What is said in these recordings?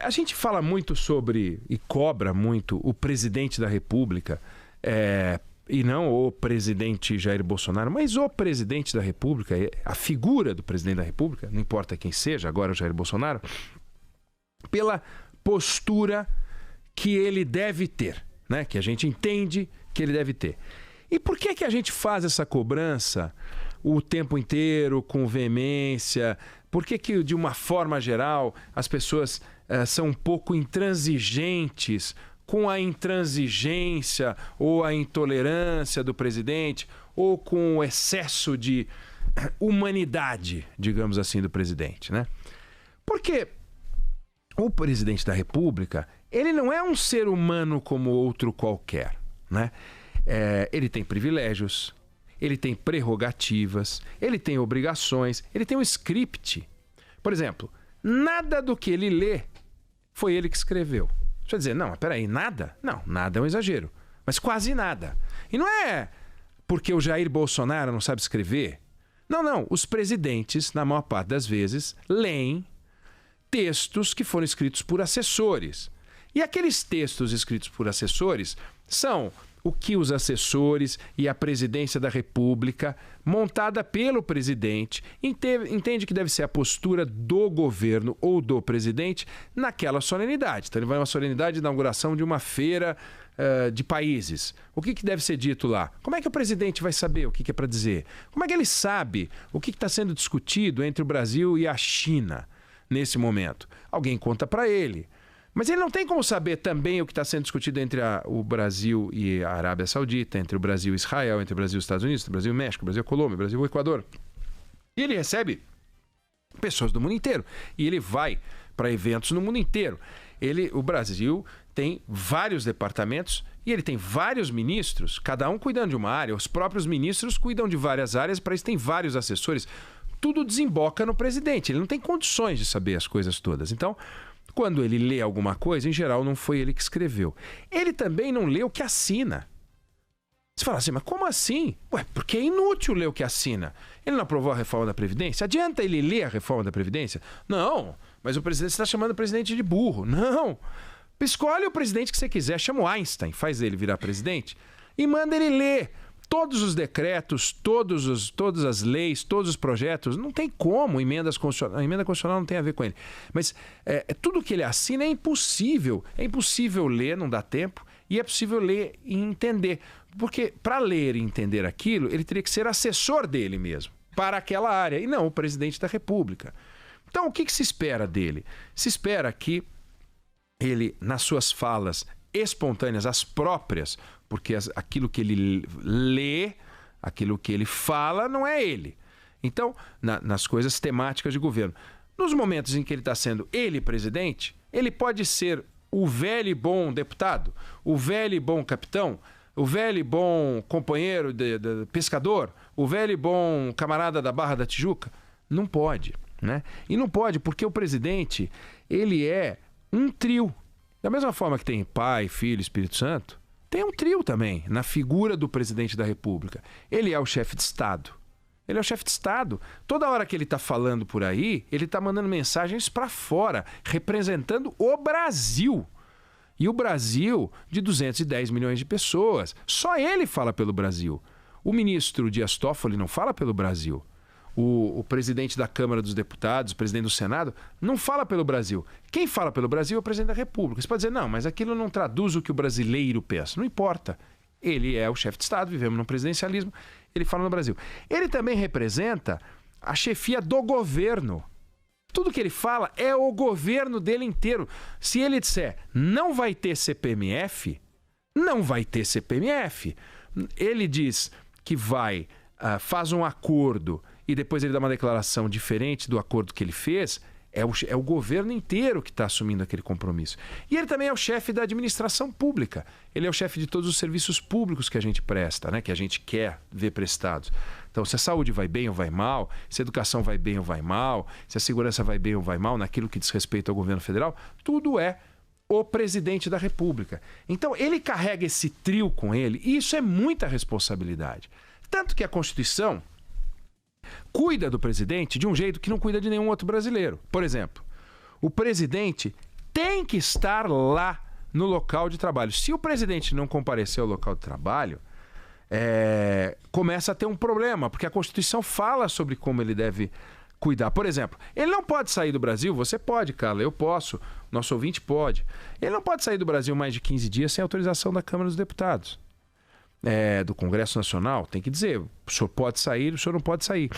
A gente fala muito sobre e cobra muito o presidente da República, e não o presidente Jair Bolsonaro, mas o presidente da República, a figura do presidente da República, não importa quem seja, agora o Jair Bolsonaro, pela postura que ele deve ter, né? Que a gente entende que ele deve ter. E por que a gente faz essa cobrança o tempo inteiro, com veemência? Por que de uma forma geral, as pessoas são um pouco intransigentes com a intransigência ou a intolerância do presidente, ou com o excesso de humanidade, digamos assim, do presidente, né? Porque o presidente da República, ele não é um ser humano como outro qualquer, né? Ele tem privilégios, ele tem prerrogativas, ele tem obrigações, ele tem um script. Por exemplo, nada do que ele lê foi ele que escreveu. Deixa eu dizer, não, mas peraí, nada? Não, nada é um exagero, mas quase nada. E não é porque o Jair Bolsonaro não sabe escrever. Não, os presidentes, na maior parte das vezes, leem textos que foram escritos por assessores. E aqueles textos escritos por assessores são o que os assessores e a presidência da República, montada pelo presidente, entende que deve ser a postura do governo ou do presidente naquela solenidade. Então ele vai a uma solenidade de inauguração de uma feira de países. O que deve ser dito lá? Como é que o presidente vai saber o que é para dizer? Como é que ele sabe o que está sendo discutido entre o Brasil e a China nesse momento? Alguém conta para ele. Mas ele não tem como saber também o que está sendo discutido entre o Brasil e a Arábia Saudita, entre o Brasil e Israel, entre o Brasil e os Estados Unidos, entre o Brasil e o México, o Brasil e a Colômbia, o Brasil e o Equador. E ele recebe pessoas do mundo inteiro. E ele vai para eventos no mundo inteiro. O Brasil tem vários departamentos e ele tem vários ministros, cada um cuidando de uma área. Os próprios ministros cuidam de várias áreas, para isso tem vários assessores. Tudo desemboca no presidente. Ele não tem condições de saber as coisas todas. Então, quando ele lê alguma coisa, em geral não foi ele que escreveu. Ele também não lê o que assina. Você fala assim, mas como assim? Ué, porque é inútil ler o que assina. Ele não aprovou a reforma da Previdência? Adianta ele ler a reforma da Previdência? Não, mas o presidente está chamando o presidente de burro. Não. Escolhe o presidente que você quiser, chama o Einstein, faz ele virar presidente e manda ele ler todos os decretos, todas as leis, todos os projetos. Não tem como, a emenda constitucional não tem a ver com ele. Mas tudo que ele assina é impossível. É impossível ler, não dá tempo, e é possível ler e entender. Porque para ler e entender aquilo, ele teria que ser assessor dele mesmo, para aquela área, e não o presidente da República. Então, o que se espera dele? Se espera que ele, nas suas falas espontâneas, as próprias, porque aquilo que ele lê, aquilo que ele fala, não é ele. Então, nas coisas temáticas de governo, nos momentos em que ele está sendo ele presidente, ele pode ser o velho e bom deputado, o velho e bom capitão, o velho e bom companheiro de pescador, o velho e bom camarada da Barra da Tijuca. Não pode, né? E não pode porque o presidente, ele é um trio. Da mesma forma que tem Pai, Filho, Espírito Santo, tem um trio também, na figura do presidente da República. Ele é o chefe de Estado. Ele é o chefe de Estado. Toda hora que ele está falando por aí, ele está mandando mensagens para fora, representando o Brasil. E o Brasil, de 210 milhões de pessoas. Só ele fala pelo Brasil. O ministro Dias Toffoli não fala pelo Brasil. O presidente da Câmara dos Deputados, o presidente do Senado, não fala pelo Brasil. Quem fala pelo Brasil é o presidente da República. Você pode dizer, não, mas aquilo não traduz o que o brasileiro pensa. Não importa. Ele é o chefe de Estado, vivemos num presidencialismo, ele fala no Brasil. Ele também representa a chefia do governo. Tudo que ele fala é o governo dele inteiro. Se ele disser não vai ter CPMF, não vai ter CPMF. Ele diz que vai, faz um acordo e depois ele dá uma declaração diferente do acordo que ele fez, é o governo inteiro que está assumindo aquele compromisso. E ele também é o chefe da administração pública. Ele é o chefe de todos os serviços públicos que a gente presta, né? Que a gente quer ver prestados. Então, se a saúde vai bem ou vai mal, se a educação vai bem ou vai mal, se a segurança vai bem ou vai mal, naquilo que diz respeito ao governo federal, tudo é o presidente da República. Então, ele carrega esse trio com ele, e isso é muita responsabilidade. Tanto que a Constituição cuida do presidente de um jeito que não cuida de nenhum outro brasileiro. Por exemplo, o presidente tem que estar lá no local de trabalho. Se o presidente não comparecer ao local de trabalho, começa a ter um problema, porque a Constituição fala sobre como ele deve cuidar. Por exemplo, ele não pode sair do Brasil, você pode, Carla, eu posso, nosso ouvinte pode. Ele não pode sair do Brasil mais de 15 dias sem autorização da Câmara dos Deputados. Do Congresso Nacional, tem que dizer, o senhor pode sair, o senhor não pode sair.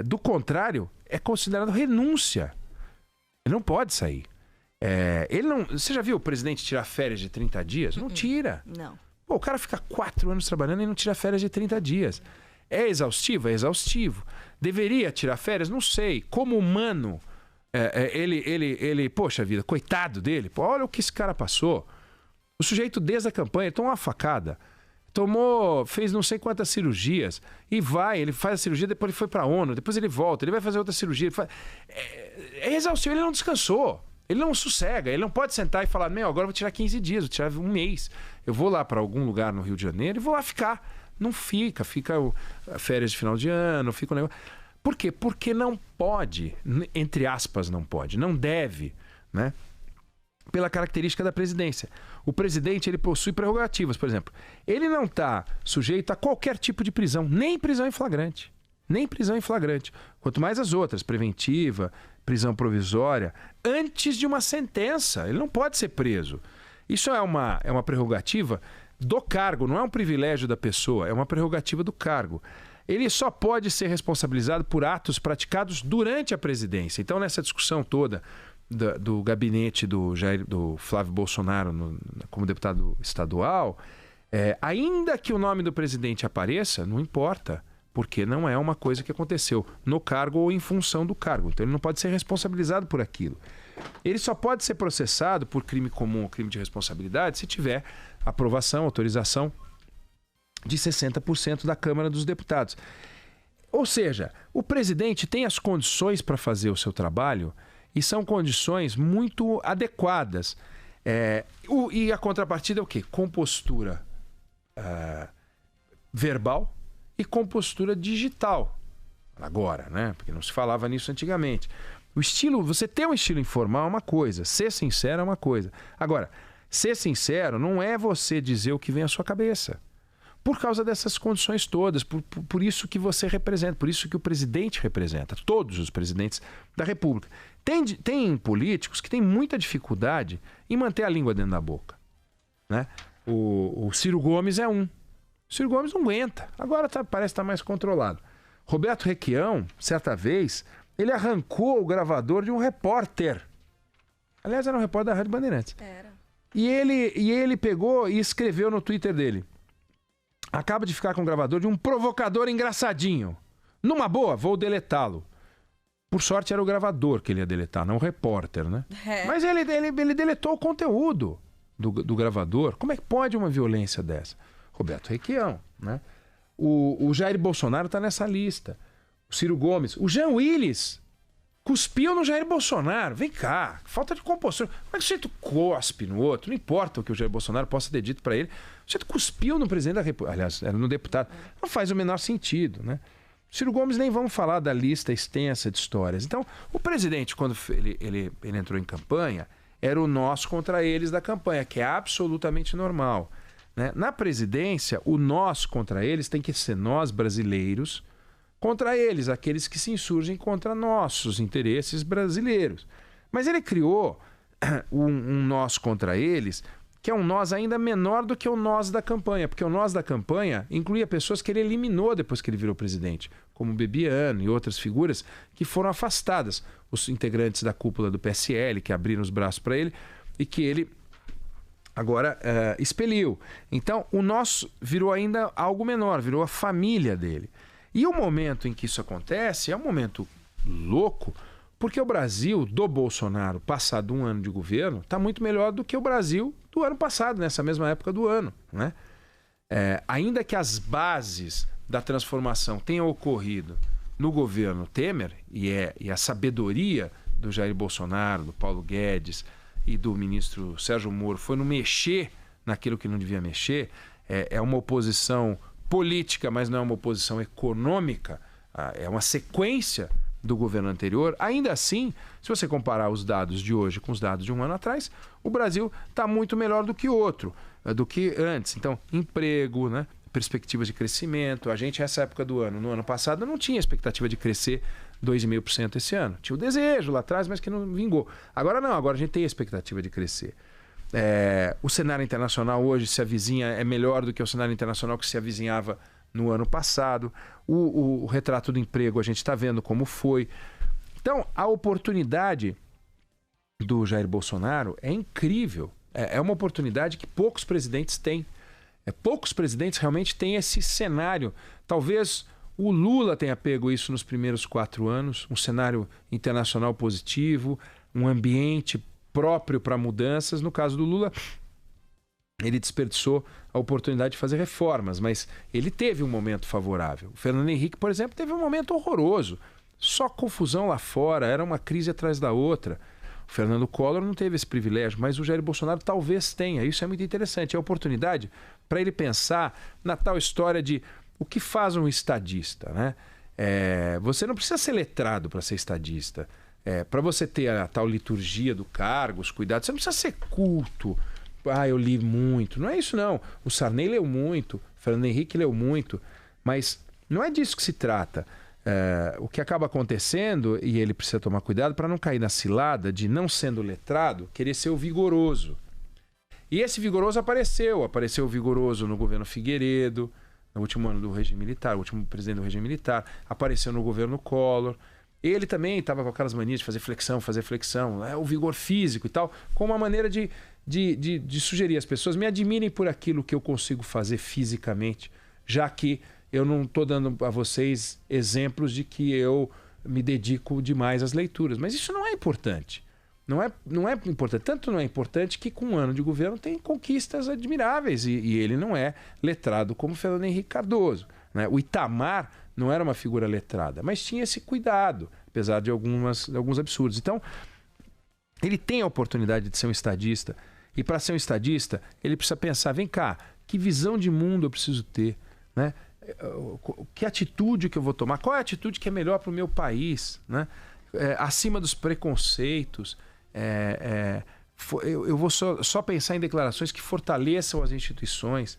Do contrário, é considerado renúncia. Ele não pode sair. Ele não. Você já viu o presidente tirar férias de 30 dias? Não tira. Não. Pô, o cara fica 4 anos trabalhando e não tira férias de 30 dias. É exaustivo? É exaustivo. Deveria tirar férias? Não sei. Como humano, poxa vida, coitado dele. Pô, olha o que esse cara passou. O sujeito, desde a campanha, tomou uma facada. Fez não sei quantas cirurgias. E ele faz a cirurgia, depois ele foi pra ONU, depois ele volta, ele vai fazer outra cirurgia. É exaustivo, ele não descansou. Ele não sossega, ele não pode sentar e falar, agora eu vou tirar 15 dias, vou tirar um mês. Eu vou lá para algum lugar no Rio de Janeiro e vou lá ficar. Não fica férias de final de ano, fica um negócio. Por quê? Porque não pode, entre aspas, não pode, não deve, né? Pela característica da presidência. O presidente, ele possui prerrogativas, por exemplo. Ele não está sujeito a qualquer tipo de prisão, nem prisão em flagrante. Nem prisão em flagrante. Quanto mais as outras, preventiva, prisão provisória, antes de uma sentença. Ele não pode ser preso. Isso é uma prerrogativa do cargo, não é um privilégio da pessoa, é uma prerrogativa do cargo. Ele só pode ser responsabilizado por atos praticados durante a presidência. Então, nessa discussão toda do gabinete do Flávio Bolsonaro como deputado estadual, ainda que o nome do presidente apareça, não importa, porque não é uma coisa que aconteceu no cargo ou em função do cargo. Então ele não pode ser responsabilizado por aquilo. Ele só pode ser processado por crime comum ou crime de responsabilidade se tiver aprovação, autorização de 60% da Câmara dos Deputados. Ou seja, o presidente tem as condições para fazer o seu trabalho e são condições muito adequadas. E a contrapartida é o quê? Compostura verbal e compostura digital. Agora, né? Porque não se falava nisso antigamente. Você ter um estilo informal é uma coisa, ser sincero é uma coisa. Agora, ser sincero não é você dizer o que vem à sua cabeça. Por causa dessas condições todas, por isso que você representa, por isso que o presidente representa, todos os presidentes da República. Tem políticos que têm muita dificuldade em manter a língua dentro da boca, né? O Ciro Gomes é um. O Ciro Gomes não aguenta, agora parece estar mais controlado. Roberto Requião, certa vez, ele arrancou o gravador de um repórter. Aliás, era um repórter da Rádio Bandeirantes. Era. E ele pegou e escreveu no Twitter dele: acaba de ficar com o gravador de um provocador engraçadinho. Numa boa, vou deletá-lo. Por sorte era o gravador que ele ia deletar, não o repórter, né? Mas ele deletou o conteúdo do gravador. Como é que pode uma violência dessa? Roberto Requião, né? O Jair Bolsonaro está nessa lista. O Ciro Gomes. O Jean Willis cuspiu no Jair Bolsonaro. Vem cá, falta de compostura. Como é que o sujeito cospe no outro? Não importa o que o Jair Bolsonaro possa ter dito para ele. O sujeito cuspiu no presidente da República. Aliás, era no deputado. Não faz o menor sentido, né? O Ciro Gomes, nem vamos falar da lista extensa de histórias. Então, o presidente, quando ele entrou em campanha, era o nós contra eles da campanha, que é absolutamente normal, né? Na presidência, o nós contra eles tem que ser nós brasileiros contra eles, aqueles que se insurgem contra nossos interesses brasileiros. Mas ele criou um nós contra eles, que é um nós ainda menor do que o nós da campanha, porque o nós da campanha incluía pessoas que ele eliminou depois que ele virou presidente, como Bebiano e outras figuras que foram afastadas, os integrantes da cúpula do PSL, que abriram os braços para ele e que ele agora expeliu. Então, o nós virou ainda algo menor, virou a família dele. E o momento em que isso acontece é um momento louco, porque o Brasil do Bolsonaro, passado um ano de governo, está muito melhor do que o Brasil do ano passado, nessa mesma época do ano, né? Ainda que as bases da transformação tenham ocorrido no governo Temer, e a sabedoria do Jair Bolsonaro, do Paulo Guedes e do ministro Sérgio Moro foi no mexer naquilo que não devia mexer, é uma oposição política, mas não é uma oposição econômica, é uma sequência do governo anterior. Ainda assim, se você comparar os dados de hoje com os dados de um ano atrás, o Brasil está muito melhor do que antes. Então, emprego, né? Perspectivas de crescimento. A gente, nessa época do ano, no ano passado, não tinha expectativa de crescer 2,5% esse ano. Tinha o desejo lá atrás, mas que não vingou. Agora não, agora a gente tem a expectativa de crescer. O cenário internacional hoje se avizinha, é melhor do que o cenário internacional que se avizinhava no ano passado. O retrato do emprego a gente está vendo como foi. Então, a oportunidade do Jair Bolsonaro é incrível. É uma oportunidade que poucos presidentes têm. Poucos presidentes realmente têm esse cenário. Talvez o Lula tenha pego isso nos primeiros 4 anos, um cenário internacional positivo, um ambiente próprio para mudanças. No caso do Lula, ele desperdiçou a oportunidade de fazer reformas, mas ele teve um momento favorável. O Fernando Henrique, por exemplo, teve um momento horroroso. Só confusão lá fora, era uma crise atrás da outra. O Fernando Collor não teve esse privilégio, mas o Jair Bolsonaro talvez tenha. Isso é muito interessante. É a oportunidade para ele pensar na tal história de o que faz um estadista, né? Você não precisa ser letrado para ser estadista. Para você ter a tal liturgia do cargo, os cuidados, você não precisa ser culto. Eu li muito. Não é isso, não. O Sarney leu muito, o Fernando Henrique leu muito, mas não é disso que se trata. O que acaba acontecendo, e ele precisa tomar cuidado para não cair na cilada de, não sendo letrado, querer ser o vigoroso. E esse vigoroso apareceu o vigoroso no governo Figueiredo, no último ano do regime militar, o último presidente do regime militar, apareceu no governo Collor. Ele também estava com aquelas manias de fazer flexão, o vigor físico e tal, com uma maneira de sugerir às pessoas: me admirem por aquilo que eu consigo fazer fisicamente, já que eu não estou dando a vocês exemplos de que eu me dedico demais às leituras. Mas isso não é importante. Não é importante. Tanto não é importante que com um ano de governo tem conquistas admiráveis e ele não é letrado como Fernando Henrique Cardoso, né? O Itamar não era uma figura letrada, mas tinha esse cuidado, apesar de alguns absurdos. Então, ele tem a oportunidade de ser um estadista, e para ser um estadista, ele precisa pensar: vem cá, que visão de mundo eu preciso ter, né? Que atitude que eu vou tomar? Qual é a atitude que é melhor para o meu país, né? Acima dos preconceitos. Eu vou só pensar em declarações que fortaleçam as instituições.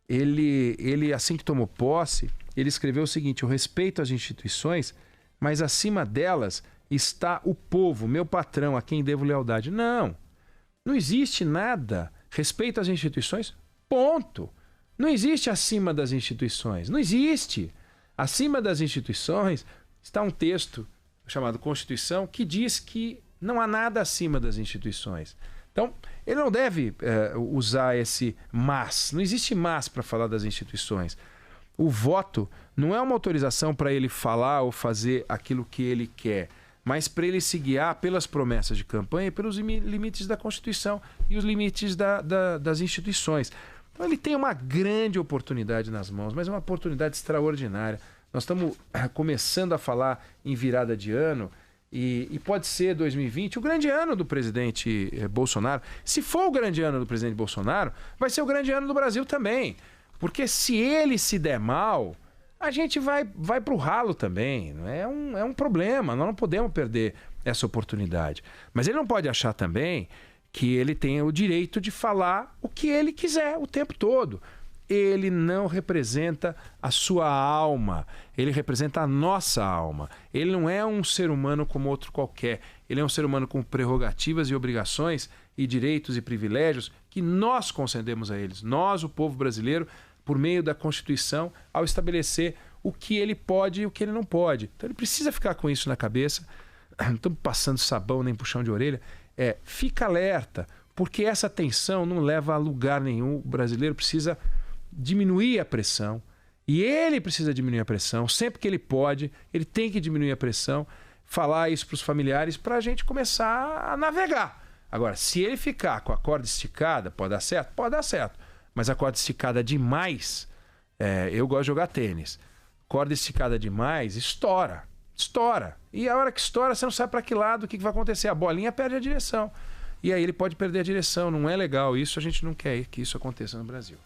Ele, assim que tomou posse, ele escreveu o seguinte: eu respeito as instituições, mas acima delas está o povo, meu patrão, a quem devo lealdade. Não existe nada. Respeito às instituições, ponto. Não existe acima das instituições. Não existe. Acima das instituições está um texto chamado Constituição, que diz que não há nada acima das instituições. Então, ele não deve usar esse mas. Não existe mas para falar das instituições. O voto não é uma autorização para ele falar ou fazer aquilo que ele quer, mas para ele se guiar pelas promessas de campanha e pelos limites da Constituição e os limites das instituições. Então, ele tem uma grande oportunidade nas mãos, mas é uma oportunidade extraordinária. Nós estamos começando a falar em virada de ano e pode ser 2020 o grande ano do presidente Bolsonaro. Se for o grande ano do presidente Bolsonaro, vai ser o grande ano do Brasil também. Porque se ele se der mal, a gente vai para o ralo também. É um problema, nós não podemos perder essa oportunidade. Mas ele não pode achar também que ele tenha o direito de falar o que ele quiser o tempo todo. Ele não representa a sua alma, ele representa a nossa alma. Ele não é um ser humano como outro qualquer. Ele é um ser humano com prerrogativas e obrigações e direitos e privilégios que nós concedemos a eles. Nós, o povo brasileiro, por meio da Constituição, ao estabelecer o que ele pode e o que ele não pode. Então ele precisa ficar com isso na cabeça. Não estamos passando sabão nem puxão de orelha. Fica alerta, porque essa tensão não leva a lugar nenhum. O brasileiro precisa diminuir a pressão, e ele precisa diminuir a pressão sempre que ele pode. Ele tem que diminuir a pressão, falar isso para os familiares, para a gente começar a navegar. Agora, se ele ficar com a corda esticada, pode dar certo? Pode dar certo, mas a corda esticada demais, eu gosto de jogar tênis, corda esticada demais, estoura, e a hora que estoura, você não sabe para que lado, o que vai acontecer, a bolinha perde a direção, e aí ele pode perder a direção. Não é legal isso, a gente não quer que isso aconteça no Brasil.